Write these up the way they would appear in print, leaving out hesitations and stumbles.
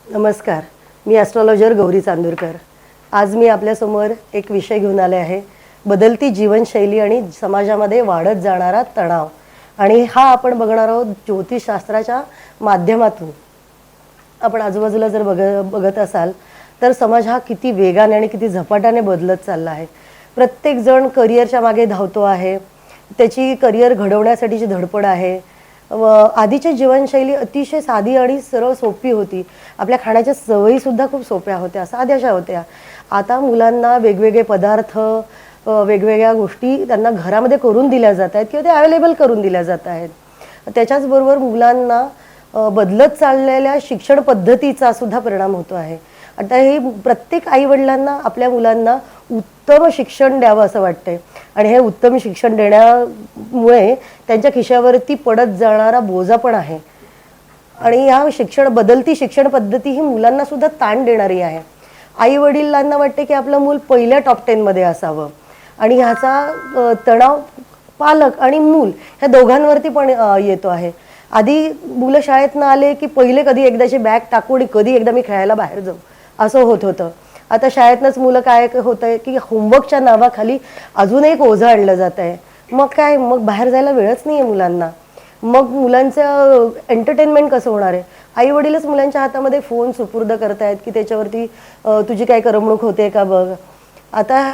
नमस्कार. मी ॲस्ट्रॉलॉजर गौरी चांदूरकर. आज मी आपल्यासमोर एक विषय घेऊन आले आहे, बदलती जीवनशैली आणि समाजामध्ये वाढत जाणारा तणाव. आणि हा आपण बघणार आहोत ज्योतिषशास्त्राच्या माध्यमातून. आपण आजूबाजूला जर बघत असाल तर समाज हा किती वेगाने आणि किती झपाट्याने बदलत चालला आहे. प्रत्येकजण करिअरच्या मागे धावतो आहे, त्याची करिअर घडवण्यासाठीची धडपड आहे. आधीची जीवनशैली अतिशय साधी आणि सरळ सोपी होती. आपल्या खाण्याच्या सवयीसुद्धा खूप सोप्या होत्या, साध्याशा होत्या. आता मुलांना वेगवेगळे पदार्थ, वेगवेगळ्या गोष्टी त्यांना घरामध्ये करून दिल्या जात आहेत किंवा ते अवेलेबल करून दिल्या जात आहेत. त्याच्याचबरोबर मुलांना बदलत चाललेल्या शिक्षण पद्धतीचा सुद्धा परिणाम होतो आहे. आता हे प्रत्येक आईवडिलांना आपल्या मुलांना उत्तम शिक्षण द्यावं असं वाटतंय आणि हे उत्तम शिक्षण देण्यामुळे त्यांच्या खिशावरती पडत जाणारा बोजा पण आहे. आणि ह्या बदलती शिक्षण पद्धती ही मुलांना सुद्धा ताण देणारी आहे. आई वडिलांना वाटते की आपलं मूल पहिल्या टॉप 10 मध्ये असावं आणि ह्याचा तणाव पालक आणि मूल ह्या दोघांवरती पण येतो आहे. आधी मुलं शाळेतनं आले की पहिले कधी एकदाची बॅग टाकून कधी एकदा मी खेळायला बाहेर जाऊ असं होत होतं. आता शाळेतनंच मुलं काय होत आहे की होमवर्कच्या नावाखाली अजून एक ओझं आणलं जात आहे. मग बाहेर जायला वेळच नाही आहे मुलांना. मग मुलांचं एंटरटेनमेंट कसं होणार आहे? आई वडीलच मुलांच्या हातामध्ये फोन सुपूर्द करतायत की त्याच्यावरती तुझी काय करमणूक होते का बघ. आता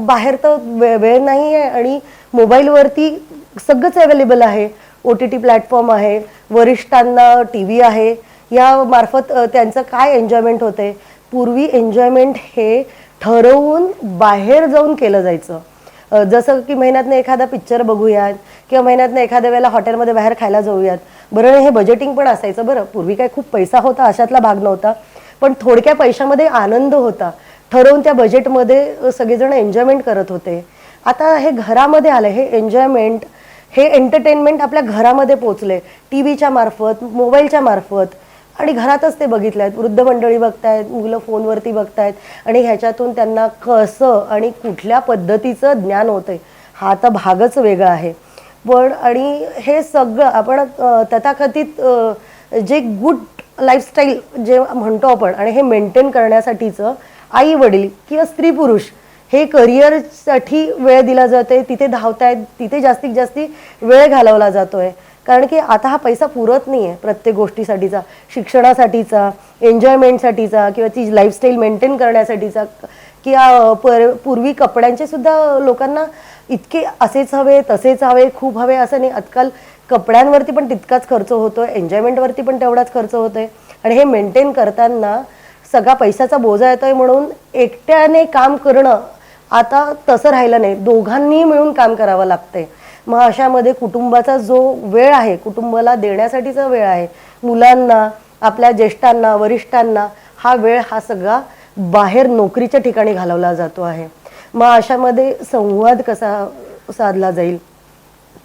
बाहेर तर वेळ नाही आहे आणि मोबाईलवरती सगळंच अवेलेबल आहे. OTT प्लॅटफॉर्म आहे, वरिष्ठांना TV आहे, या मार्फत त्यांचं काय एन्जॉयमेंट होते. पूर्वी एन्जॉयमेंट हे ठरवून बाहेर जाऊन केलं जायचं. जसं की महिन्यातनं एखादा पिक्चर बघूयात किंवा महिन्यातनं एखाद्या वेळेला हॉटेलमध्ये बाहेर खायला जाऊयात. बरं, हे बजेटिंग पण असायचं. बरं, पूर्वी काय खूप पैसा होता अशातला भाग नव्हता, पण थोडक्या पैशामध्ये आनंद होता. ठरवून त्या बजेटमध्ये सगळेजण एन्जॉयमेंट करत होते. आता हे घरामध्ये आलं, हे एन्जॉयमेंट, हे एंटरटेनमेंट आपल्या घरामध्ये पोचले, TVच्या मार्फत, मोबाईलच्या मार्फत. आणि घरातच ते बघितले आहेत. वृद्ध मंडळी बघतायत, मुलं फोनवरती बघतायत आणि ह्याच्यातून त्यांना कसं आणि कुठल्या पद्धतीचं ज्ञान होतंय हा आता भागच वेगळा आहे. पण आणि हे सगळं आपण तथाकथित जे गुड लाईफस्टाईल जे म्हणतो आपण आणि हे मेंटेन करण्यासाठीचं आई वडील किंवा स्त्री पुरुष हे करिअरसाठी वेळ दिला जातोय, तिथे धावतायत, तिथे जास्तीत जास्त वेळ घालवला जातोय. कारण की आता हा पैसा पुरत नाही आहे प्रत्येक गोष्टीसाठीचा, शिक्षणासाठीचा, एन्जॉयमेंटसाठीचा किंवा ती लाईफस्टाईल मेंटेन करण्यासाठीचा. किंवा पूर्वी कपड्यांचे सुद्धा लोकांना इतके असेच हवे, तसेच हवे, खूप हवे असं नाही. आजकाल कपड्यांवरती पण तितकाच खर्च होतोय, एन्जॉयमेंटवरती पण तेवढाच खर्च होतोय. आणि हे मेंटेन करताना सगळा पैशाचा बोजा येतोय म्हणून एकट्याने काम करणं आता तसं राहिलं नाही, दोघांनी मिळून काम करावं लागतंय. मग अशामध्ये कुटुंबाचा जो वेळ आहे, कुटुंबाला देण्यासाठीचा वेळ आहे, मुलांना, आपल्या ज्येष्ठांना, वरिष्ठांना, हा वेळ हा सगळा बाहेर नोकरीच्या ठिकाणी घालवला जातो आहे. मग अशामध्ये संवाद कसा साधला जाईल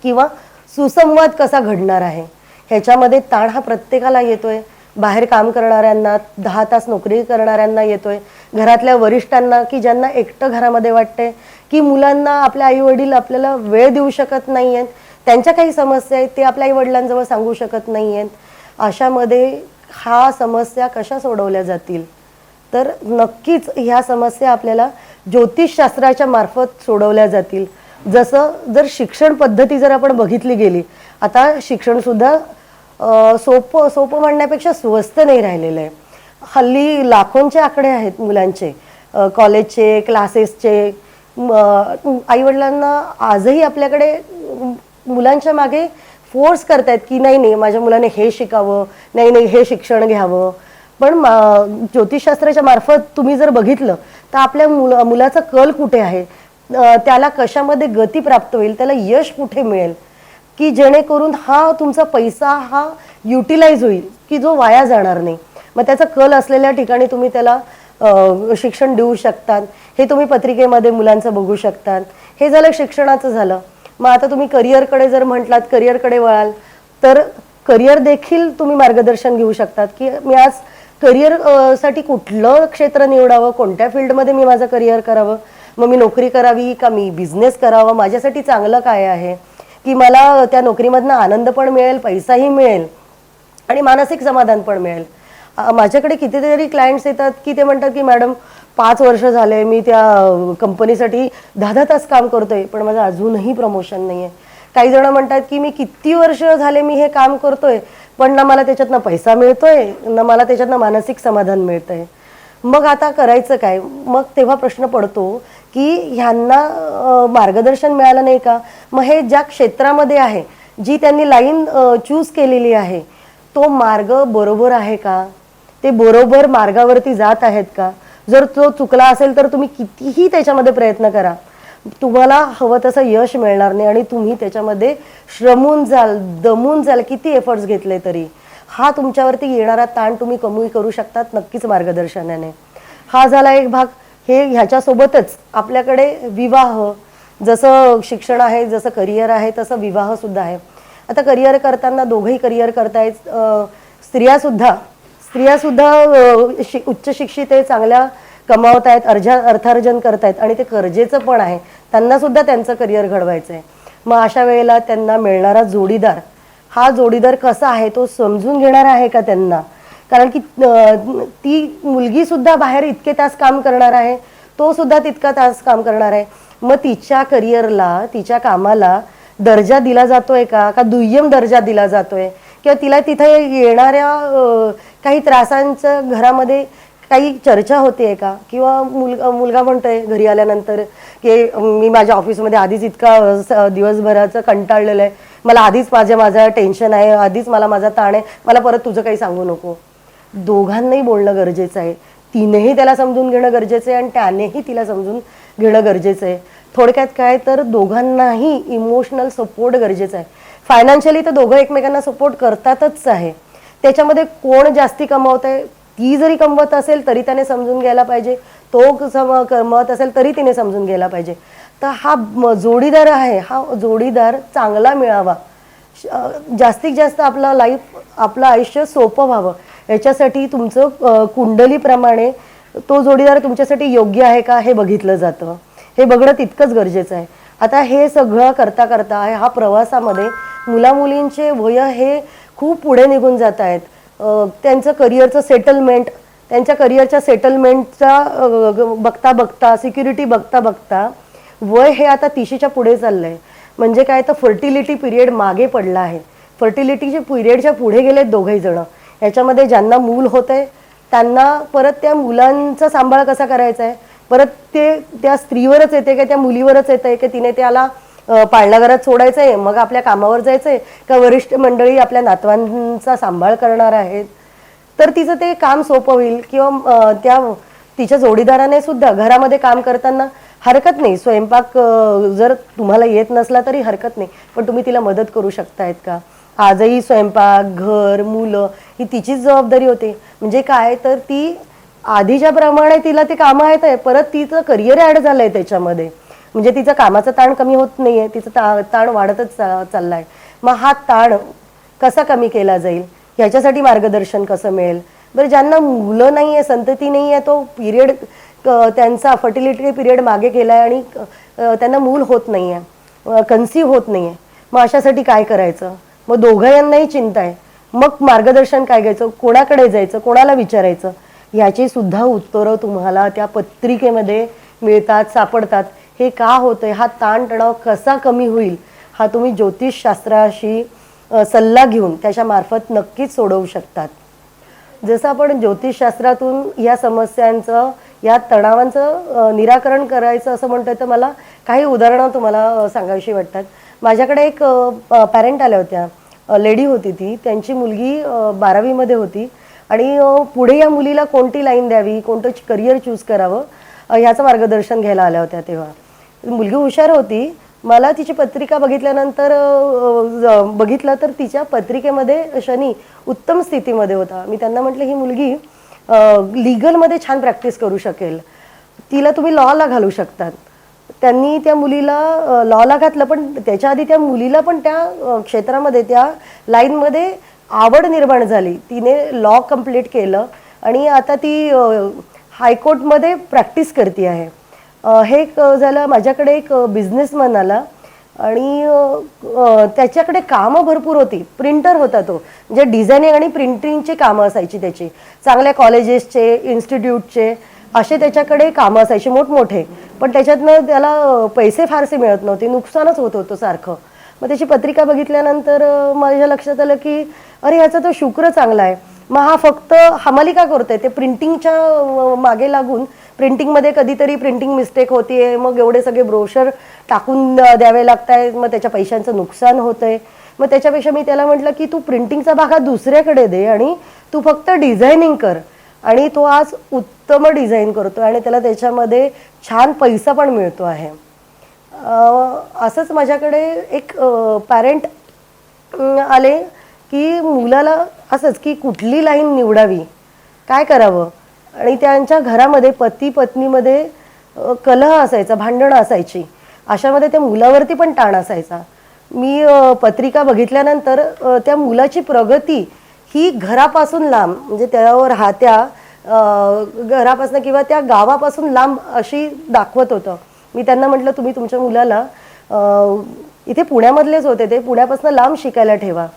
किंवा सुसंवाद कसा घडणार आहे, ह्याच्यामध्ये ताण हा प्रत्येकाला येतोय. बाहेर काम करणाऱ्यांना, 10 तास नोकरी करणाऱ्यांना येतोय, घरातल्या वरिष्ठांना की ज्यांना एकटं घरामध्ये वाटतंय की मुलांना आपल्या आईवडील आपल्याला वेळ देऊ शकत नाही आहेत, त्यांच्या काही समस्या आहेत ते आपल्या आईवडिलांजवळ सांगू शकत नाही आहेत. अशामध्ये ह्या समस्या कशा सोडवल्या जातील? तर नक्कीच ह्या समस्या आपल्याला ज्योतिषशास्त्राच्या मार्फत सोडवल्या जातील. जसं जर शिक्षण पद्धती जर आपण बघितली गेली, आता शिक्षणसुद्धा सोपं म्हणण्यापेक्षा स्वस्त नाही राहिलेलं आहे. हल्ली लाखोंचे आकडे आहेत मुलांचे, कॉलेजचे, क्लासेसचे. आईवडिलांना आजही आपल्याकडे मुलांच्या मागे फोर्स करतायत की नाही माझ्या मुलाने हे शिकावं, नाही हे शिक्षण घ्यावं. पण ज्योतिषशास्त्राच्या मार्फत तुम्ही जर बघितलं तर आपल्या मुलाचा कल कुठे आहे, त्याला कशामध्ये गती प्राप्त होईल, त्याला यश कुठे मिळेल की जेणेकरून हा तुमचा पैसा हा युटिलाइज होईल की जो वाया जाणार नाही. मग त्याचा कल असलेल्या ठिकाणी तुम्ही त्याला शिक्षण देऊ शकतात. हे तुम्ही पत्रिकेमध्ये मुलांचं बघू शकतात. हे झालं शिक्षणाचं झालं. मग आता तुम्ही करिअरकडे जर म्हटलात, करिअरकडे वळाल तर करिअर देखील तुम्ही मार्गदर्शन घेऊ शकतात की मी आज करिअर साठी कुठलं क्षेत्र निवडावं, कोणत्या फील्डमध्ये मी माझं करिअर करावं, मग मी नोकरी करावी का मी बिझनेस करावा, माझ्यासाठी चांगलं काय आहे की मला त्या नोकरीमधनं आनंद पण मिळेल, पैसाही मिळेल आणि मानसिक समाधान पण मिळेल. माझ्याकडे कितीतरी क्लायंट्स येतात की ते म्हणतात की मॅडम 5 वर्ष झाले मी त्या कंपनीसाठी 10-10 तास काम करतोय पण माझं अजूनही प्रमोशन नाही आहे. काही जण म्हणतात की मी किती वर्ष झाले मी हे काम करतोय पण ना मला त्याच्यातनं पैसा मिळतोय ना मला त्याच्यातनं मानसिक समाधान मिळतंय. मग आता करायचं काय? मग तेव्हा प्रश्न पडतो की ह्यांना मार्गदर्शन मिळालं नाही का? मग हे ज्या क्षेत्रामध्ये आहे जी त्यांनी लाईन चूज केलेली आहे तो मार्ग बरोबर आहे का? ते बरोबर मार्गावरती जात आहेत का? जर तो चुकला असेल तर तुम्ही कितीही त्याच्यामध्ये प्रयत्न करा तुम्हाला हवं तसं यश मिळणार नाही आणि तुम्ही त्याच्यामध्ये श्रमून जाल, दमून जाल, किती एफर्ट्स घेतले तरी. हा तुमच्यावरती येणारा ताण तुम्ही कमी करू शकतात नक्कीच मार्गदर्शनाने. हा झाला एक भाग. हे ह्याच्यासोबतच आपल्याकडे विवाह, जसं शिक्षण आहे, जसं करिअर आहे, तसं विवाह सुद्धा आहे. आता करिअर करताना दोघंही करिअर करतायत. स्त्रियासुद्धा उच्च शिक्षित आहे, चांगल्या कमावत आहेत, अर्थार्जन करतायत आणि ते गरजेचं पण आहे. त्यांना सुद्धा त्यांचं करिअर घडवायचं आहे. मग अशा वेळेला त्यांना मिळणारा जोडीदार, हा जोडीदार कसा आहे तो समजून घेणार आहे का त्यांना? कारण की ती मुलगी सुद्धा बाहेर इतके तास काम करणार आहे, तो सुद्धा तितका तास काम करणार आहे. मग तिच्या करिअरला, तिच्या कामाला दर्जा दिला जातोय का दुय्यम दर्जा दिला जातोय? किंवा तिला तिथे येणाऱ्या काही त्रासांचं घरामध्ये काही चर्चा होते का? किंवा मुलगा म्हणतोय घरी आल्यानंतर की मी माझ्या ऑफिसमध्ये आधीच इतका दिवसभराचं कंटाळलेलं आहे, मला आधीच माझं टेन्शन आहे, आधीच मला माझा ताण आहे, मला परत तुझं काही सांगू नको. दोघांनाही बोलणं गरजेचं आहे. तिनेही त्याला समजून घेणं गरजेचं आहे आणि त्यानेही तिला समजून घेणं गरजेचं आहे. थोडक्यात काय तर दोघांनाही इमोशनल सपोर्ट गरजेचा आहे. फायनान्शियली तर दोघं एकमेकांना सपोर्ट करतातच आहे. त्याच्यामध्ये कोण जास्ती कमवत आहे, ती जरी कमवत असेल तरी त्याने समजून घ्यायला पाहिजे, तो कमवत असेल तरी तिने समजून घ्यायला पाहिजे. तर हा जोडीदार आहे, हा जोडीदार चांगला मिळावा, जास्तीत जास्त आपलं आयुष्य सोपं व्हावं याच्यासाठी तुमचं कुंडलीप्रमाणे तो जोडीदार तुमच्यासाठी योग्य आहे का हे बघितलं जातं. हे बघणं तितकंच गरजेचं आहे. आता हे सगळं करता करता ह्या प्रवासामध्ये मुलामुलींचे वय हे खूप पुढे निघून जात आहेत. त्यांचं करिअरचं सेटलमेंट, त्यांच्या करिअरच्या सेटलमेंटचा बघता बघता, सिक्युरिटी बघता बघता वय हे आता 30च्या पुढे चाललं आहे. म्हणजे काय तर फर्टिलिटी पिरियड मागे पडला आहे. फर्टिलिटीच्या पिरियडच्या पुढे गेलेत दोघंही जण. याच्यामध्ये ज्यांना मूल होतंय त्यांना परत त्या मुलांचा सांभाळ कसा करायचा आहे, परत ते त्या स्त्रीवरच येते का त्या मुलीवरच येते की तिने त्याला पाळणा घरात सोडायचं आहे, मग आपल्या कामावर जायचं आहे, का वरिष्ठ मंडळी आपल्या नातवांचा सांभाळ करणार आहेत. तर तिचं ते काम सोपं होईल. किंवा तिच्या जोडीदाराने सुद्धा घरामध्ये काम करताना हरकत नाही, स्वयंपाक जर तुम्हाला येत नसला तरी हरकत नाही, पण तुम्ही तिला मदत करू शकतायत का? आजही स्वयंपाक, घर, मुलं ही तिचीच जबाबदारी होते. म्हणजे काय तर ती आधीच्या प्रमाणे तिला ते कामं आहेत आहे, परत तिचं करिअर ॲड झालं आहे त्याच्यामध्ये. म्हणजे तिचा कामाचा ताण कमी होत नाही आहे, तिचं ताण वाढतच चालला आहे. मग हा ताण कसा कमी केला जाईल ह्याच्यासाठी मार्गदर्शन कसं मिळेल? बरं, ज्यांना मुलं नाही आहे, संतती नाही आहे, तो पिरियड त्यांचा फर्टिलिटी पिरियड मागे गेला आहे आणि त्यांना मूल होत नाही आहे, कन्सीव्ह होत नाही आहे, मग अशासाठी काय करायचं? मग दोघांनाही चिंता आहे. मग मार्गदर्शन काय घ्यायचं, कोणाकडे जायचं, कोणाला विचारायचं, याची सुद्धा उत्तरं तुम्हाला त्या पत्रिकेमध्ये मिळतात, सापडतात. हे का होतंय, हा ताणतणाव कसा कमी होईल, हा तुम्ही ज्योतिषशास्त्राशी सल्ला घेऊन त्याच्या मार्फत नक्कीच सोडवू शकतात. जसं आपण ज्योतिषशास्त्रातून या समस्यांचं, या तणावांचं निराकरण करायचं असं म्हणतोय, तर मला काही उदाहरणं तुम्हाला सांगावीशी वाटतात. माझ्याकडे एक पॅरेंट आल्या होत्या, लेडी होती ती, त्यांची मुलगी 12वीमध्ये होती आणि पुढे या मुलीला कोणती लाईन द्यावी, कोणतं करिअर चूज करावं ह्याचं मार्गदर्शन घ्यायला आल्या होत्या. तेव्हा मुलगी हुशार होती. मला तिची पत्रिका बघितल्यानंतर बघितलं तर तिच्या पत्रिकेमध्ये शनी उत्तम स्थितीमध्ये होता. मी त्यांना म्हटलं ही मुलगी लीगलमध्ये छान प्रॅक्टिस करू शकेल, तिला तुम्ही लॉला घालू शकतात. त्यांनी त्या मुलीला लॉला घातलं, पण त्याच्या आधी त्या मुलीला पण त्या क्षेत्रामध्ये, त्या लाईनमध्ये आवड निर्माण झाली. तिने लॉ कंप्लीट केलं आणि आता ती हायकोर्टमध्ये प्रॅक्टिस करते आहे. हे झालं. माझ्याकडे एक बिझनेसमॅन आला, आणि त्याच्याकडे कामं भरपूर होती. प्रिंटर होता तो, म्हणजे डिझायनिंग आणि प्रिंटिंगची कामं असायची त्याची. चांगल्या कॉलेजेसचे, इन्स्टिट्यूटचे असे त्याच्याकडे कामं असायचे मोठमोठे. पण त्याच्यातनं त्याला पैसे फारसे मिळत नव्हते, नुकसानच होत होतं सारखं. मग त्याची पत्रिका बघितल्यानंतर माझ्या लक्षात आलं की अरे याचा तो शुक्र चांगला आहे. मग हा फक्त हमाली का करतोय? ते प्रिंटिंगच्या मागे लागून प्रिंटिंगमध्ये कधीतरी प्रिंटिंग मिस्टेक होतीये, मग एवढे सगळे ब्रोशर टाकून द्यावे लागत आहेत, मग त्याच्या पैशांचं नुकसान होतंय. मग त्याच्यापेक्षा मी त्याला म्हटलं की तू प्रिंटिंगचा भाग हा दुसऱ्याकडे दे आणि तू फक्त डिझायनिंग कर. आणि तो आज उत्तम डिझाईन करतो आणि त्याला त्याच्यामध्ये छान पैसा पण मिळतो आहे. असंच माझ्याकडे एक पॅरेंट आले की मुलाला असंच की कुठली लाईन निवडावी, काय करावं. आणि त्यांच्या घरामध्ये पती पत्नीमध्ये कलह असायचा, भांडणं असायची. अशामध्ये त्या मुलावरती पण ताण असायचा. मी पत्रिका बघितल्यानंतर त्या मुलाची प्रगती ही घरापासून लांब, म्हणजे त्यावर राहत्या घरापासून किंवा त्या गावापासून लांब अशी दाखवत होतं. मी त्यांना म्हटलं तुम्ही तुमच्या मुलाला इथे पुण्यामधलेच होते ते, पुण्यापासून लांब शिकायला ठेवा.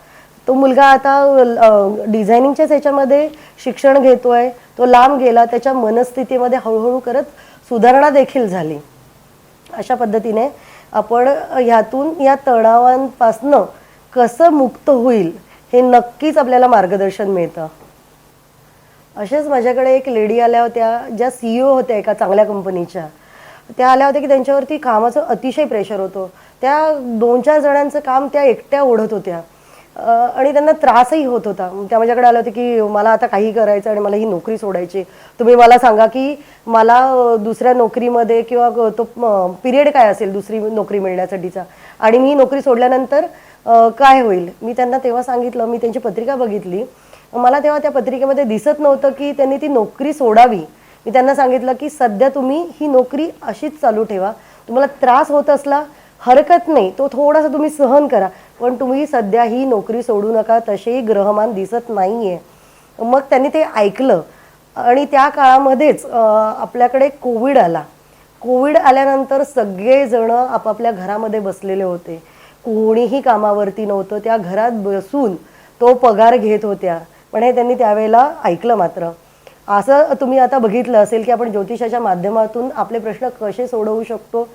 तो मुलगा आता डिझायनिंगच्याच ह्याच्यामध्ये शिक्षण घेतोय. तो लांब गेला, त्याच्या मनस्थितीमध्ये हळूहळू करत सुधारणा देखील झाली. अशा पद्धतीने आपण ह्यातून या तणावांपासनं कसं मुक्त होईल हे नक्कीच आपल्याला मार्गदर्शन मिळतं. असेच माझ्याकडे एक लेडी आल्या होत्या, ज्या CEO होत्या एका चांगल्या कंपनीच्या. त्या आल्या होत्या की त्यांच्यावरती कामाचं अतिशय प्रेशर होतं. त्या 2-4 जणांचं काम त्या एकट्या ओढत होत्या आणि त्यांना त्रासही होत होता. त्या माझ्याकडे आल्या होत्या की मला आता काही करायचं आणि मला ही नोकरी सोडायची. तुम्ही मला सांगा की मला दुसऱ्या नोकरीमध्ये किंवा तो पिरियड काय असेल दुसरी नोकरी मिळण्यासाठीचा, आणि मी नोकरी सोडल्यानंतर काय होईल. मी त्यांना तेव्हा सांगितलं, मी त्यांची पत्रिका बघितली. मला तेव्हा त्या पत्रिकेमध्ये दिसत नव्हतं की त्यांनी ती नोकरी सोडावी. मी त्यांना सांगितलं की सध्या तुम्ही ही नोकरी अशीच चालू ठेवा. तुम्हाला त्रास होत असला हरकत नाही, तो थोडासा तुम्ही सहन करा, पण तुम्ही सध्या ही नोकरी सोडू नका, तसेही ग्रहमान दिसत नाही आहे. मग त्यांनी ते ऐकलं आणि त्या काळामध्येच आपल्याकडे कोविड आला. कोविड आल्यानंतर सगळेजण आपापल्या घरामध्ये बसलेले होते. कोणीही कामावरती नव्हतं. त्या घरात बसून तो पगार घेत होत्या. पण हे त्यांनी त्यावेळेला ऐकलं. मात्र असं तुम्ही आता बघितलं असेल की आपण ज्योतिषाच्या माध्यमातून आपले प्रश्न कसे सोडवू शकतो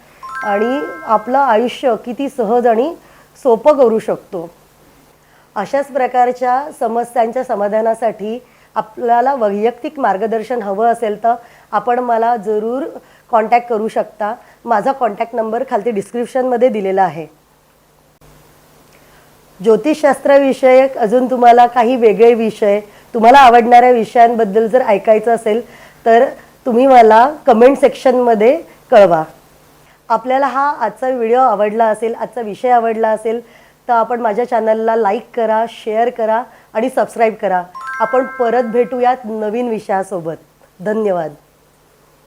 आणि आपलं आयुष्य किती सहज आणि सोपं करू शकतो. अशाच प्रकारच्या समस्यांच्या समाधानासाठी आपल्याला वैयक्तिक मार्गदर्शन हवं असेल तर आपण मला जरूर कॉन्टॅक्ट करू शकता. माझा कॉन्टॅक्ट नंबर खालती डिस्क्रिप्शनमध्ये दिलेला आहे. ज्योतिषशास्त्राविषयक अजून तुम्हाला काही वेगळे विषय, तुम्हाला आवडणाऱ्या विषयांबद्दल जर ऐकायचं असेल तर तुम्ही मला कमेंट सेक्शनमध्ये कळवा. आपल्याला हा आजचा व्हिडिओ आवडला असेल, आजचा विषय आवडला असेल तर आपण माझ्या चॅनलला लाईक करा, शेअर करा आणि सबस्क्राईब करा. आपण परत भेटूयात नवीन विषयासोबत. धन्यवाद.